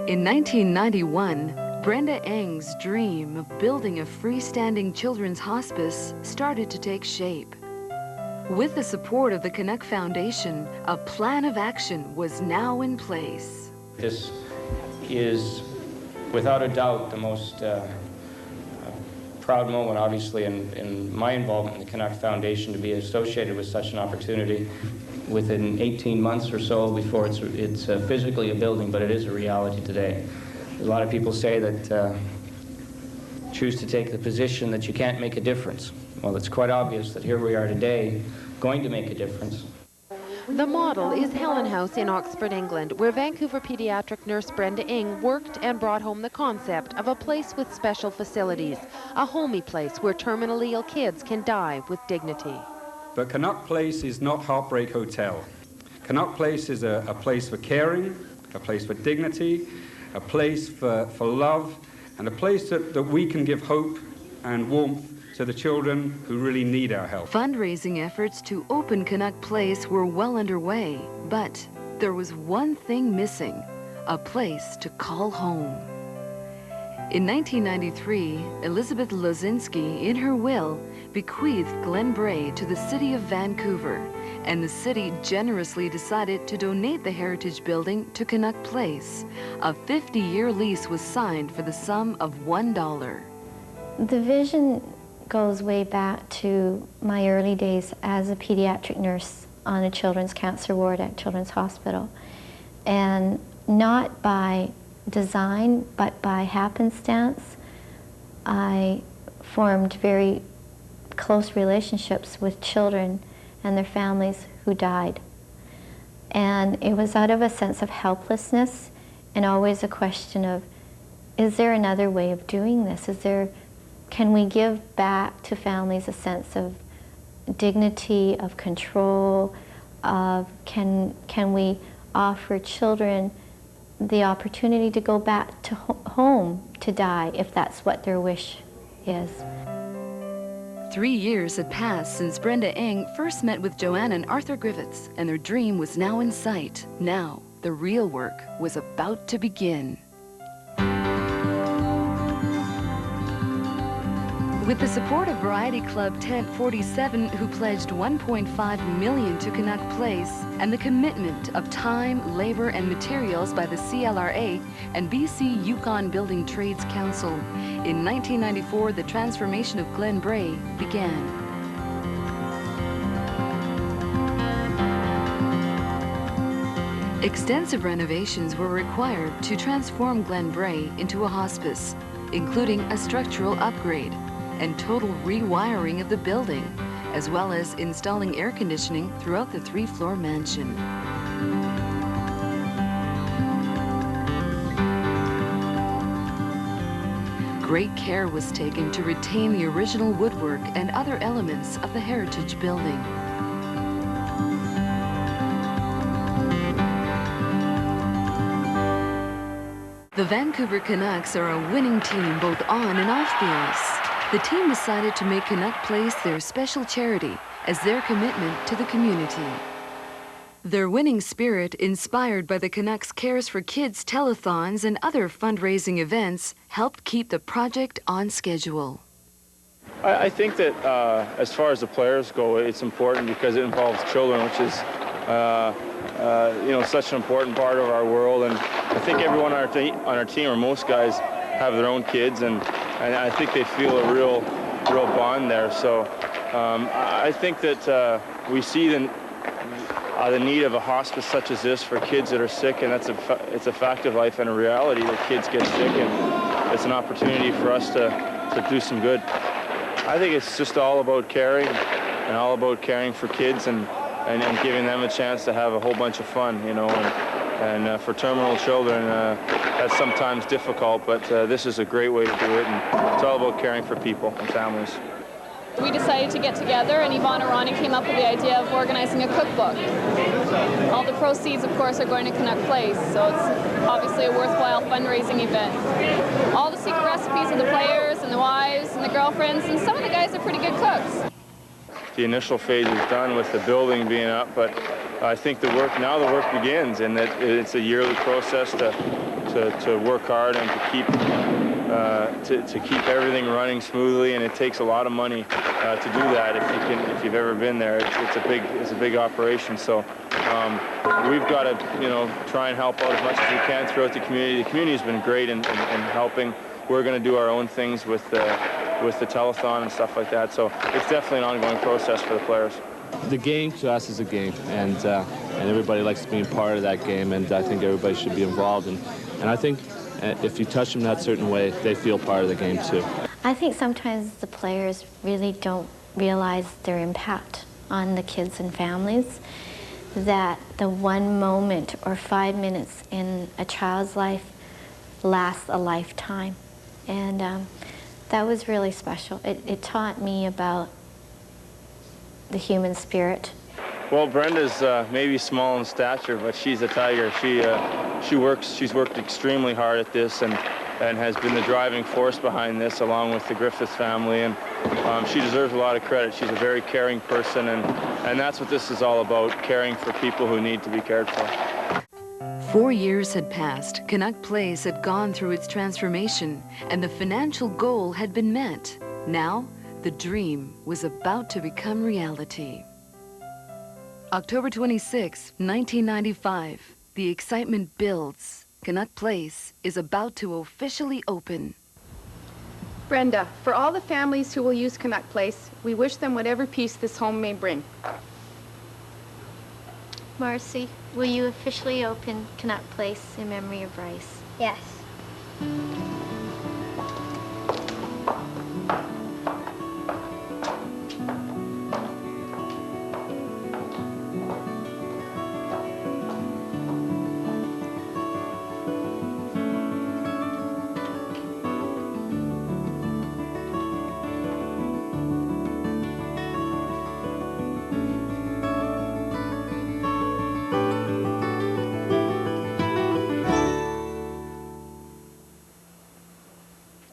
In 1991, Brenda Eng's dream of building a freestanding children's hospice started to take shape. With the support of the Canuck Foundation, a plan of action was now in place. This is, without a doubt, the most proud moment, obviously, in my involvement in the Canuck Foundation, to be associated with such an opportunity within 18 months or so before it's physically a building, but it is a reality today. A lot of people say that choose to take the position that you can't make a difference. Well, it's quite obvious that here we are today, going to make a difference. The model is Helen House in Oxford, England, where Vancouver pediatric nurse Brenda Eng worked and brought home the concept of a place with special facilities, a homey place where terminally ill kids can die with dignity. But Canuck Place is not Heartbreak Hotel. Canuck Place is a place for caring, a place for dignity, a place for love, and a place that we can give hope and warmth to the children who really need our help. Fundraising efforts to open Canuck Place were well underway, but there was one thing missing, a place to call home. In 1993, Elizabeth Lozinski, in her will, bequeathed Glen Bray to the city of Vancouver, and the city generously decided to donate the heritage building to Canuck Place. A 50-year lease was signed for the sum of $1. The vision goes way back to my early days as a pediatric nurse on a children's cancer ward at Children's Hospital. And not by design, but by happenstance, I formed very close relationships with children and their families who died. And it was out of a sense of helplessness and always a question of, is there another way of doing this? Can we give back to families a sense of dignity, of control, can we offer children the opportunity to go back to home to die if that's what their wish is. 3 years had passed since Brenda Eng first met with Joanne and Arthur Griffiths, and their dream was now in sight. Now, the real work was about to begin. With the support of Variety Club Tent 47, who pledged $1.5 million to Canuck Place, and the commitment of time, labor, and materials by the CLRA and BC Yukon Building Trades Council, in 1994, the transformation of Glen Bray began. Extensive renovations were required to transform Glen Bray into a hospice, including a structural upgrade and total rewiring of the building, as well as installing air conditioning throughout the 3-floor mansion. Great care was taken to retain the original woodwork and other elements of the heritage building. The Vancouver Canucks are a winning team both on and off the ice. The team decided to make Canuck Place their special charity as their commitment to the community. Their winning spirit, inspired by the Canucks Cares for Kids telethons and other fundraising events, helped keep the project on schedule. I think that as far as the players go, it's important because it involves children, which is such an important part of our world. And I think everyone on our team, or most guys, have their own kids, and I think they feel a real bond there. So I think that we see the need of a hospice such as this for kids that are sick, and it's a fact of life and a reality that kids get sick, and it's an opportunity for us to do some good. I think it's just all about caring, and all about caring for kids and giving them a chance to have a whole bunch of fun, and for terminal children, that's sometimes difficult, but this is a great way to do it, and it's all about caring for people and families. We decided to get together, and Yvonne Arani came up with the idea of organizing a cookbook. All the proceeds, of course, are going to Canuck Place, so it's obviously a worthwhile fundraising event. All the secret recipes of the players and the wives and the girlfriends, and some of the guys are pretty good cooks. The initial phase is done with the building being up, but I think the work begins, and that it's a yearly process to work hard and to keep everything running smoothly, and it takes a lot of money to do that. If you've ever been there, it's a big operation. So we've got to try and help out as much as we can throughout the community. The community has been great in helping. We're going to do our own things with the telethon and stuff like that. So it's definitely an ongoing process for the players. The game to us is a game, and everybody likes being part of that game, and I think everybody should be involved. And I think if you touch them that certain way, they feel part of the game too. I think sometimes the players really don't realize their impact on the kids and families, that the one moment or 5 minutes in a child's life lasts a lifetime. And that was really special. It taught me about the human spirit. Well, Brenda's maybe small in stature, but she's a tiger. She's worked extremely hard at this and has been the driving force behind this, along with the Griffith family, and she deserves a lot of credit. She's a very caring person, and that's what this is all about, caring for people who need to be cared for. 4 years had passed, Canuck Place had gone through its transformation, and the financial goal had been met. Now, the dream was about to become reality. October 26, 1995, the excitement builds. Canuck Place is about to officially open. Brenda, for all the families who will use Canuck Place, we wish them whatever peace this home may bring. Marcy, will you officially open Canuck Place in memory of Bryce? Yes.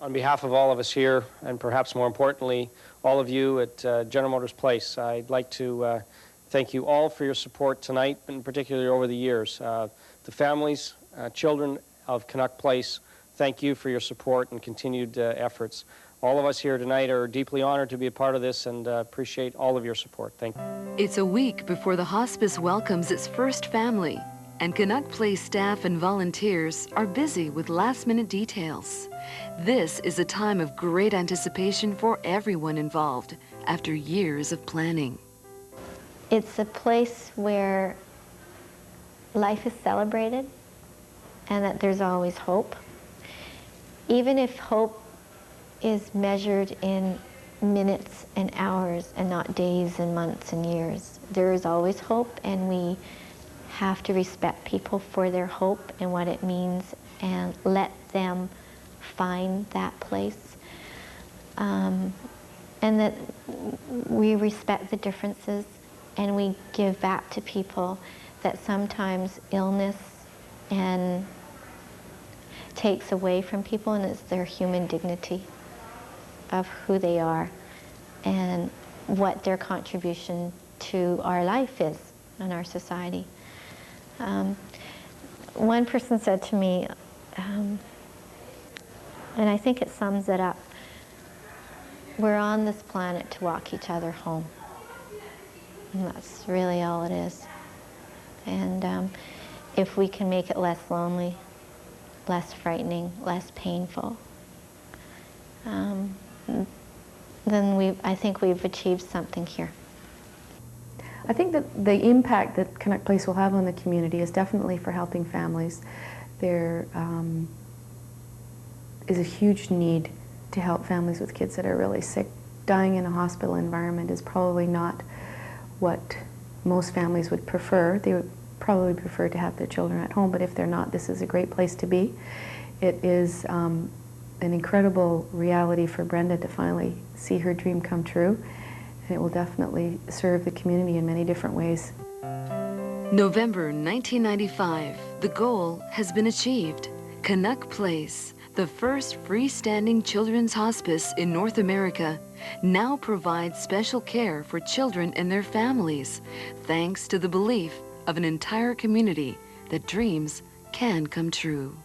On behalf of all of us here, and perhaps more importantly, all of you at General Motors Place, I'd like to thank you all for your support tonight, and particularly over the years. The families, children of Canuck Place, thank you for your support and continued efforts. All of us here tonight are deeply honored to be a part of this and appreciate all of your support. Thank you. It's a week before the hospice welcomes its first family, and Canuck Place staff and volunteers are busy with last-minute details. This is a time of great anticipation for everyone involved after years of planning. It's a place where life is celebrated and that there's always hope. Even if hope is measured in minutes and hours and not days and months and years, there is always hope, and we have to respect people for their hope and what it means and let them find that place. And that we respect the differences and we give back to people, that sometimes illness and takes away from people, and it's their human dignity of who they are and what their contribution to our life is in our society. One person said to me, and I think it sums it up, we're on this planet to walk each other home. And that's really all it is. And if we can make it less lonely, less frightening, less painful, then I think we've achieved something here. I think that the impact that Canuck Place will have on the community is definitely for helping families. There is a huge need to help families with kids that are really sick. Dying in a hospital environment is probably not what most families would prefer. They would probably prefer to have their children at home, but if they're not, this is a great place to be. It is an incredible reality for Brenda to finally see her dream come true, and it will definitely serve the community in many different ways. November 1995, the goal has been achieved. Canuck Place, the first freestanding children's hospice in North America, now provides special care for children and their families, thanks to the belief of an entire community that dreams can come true.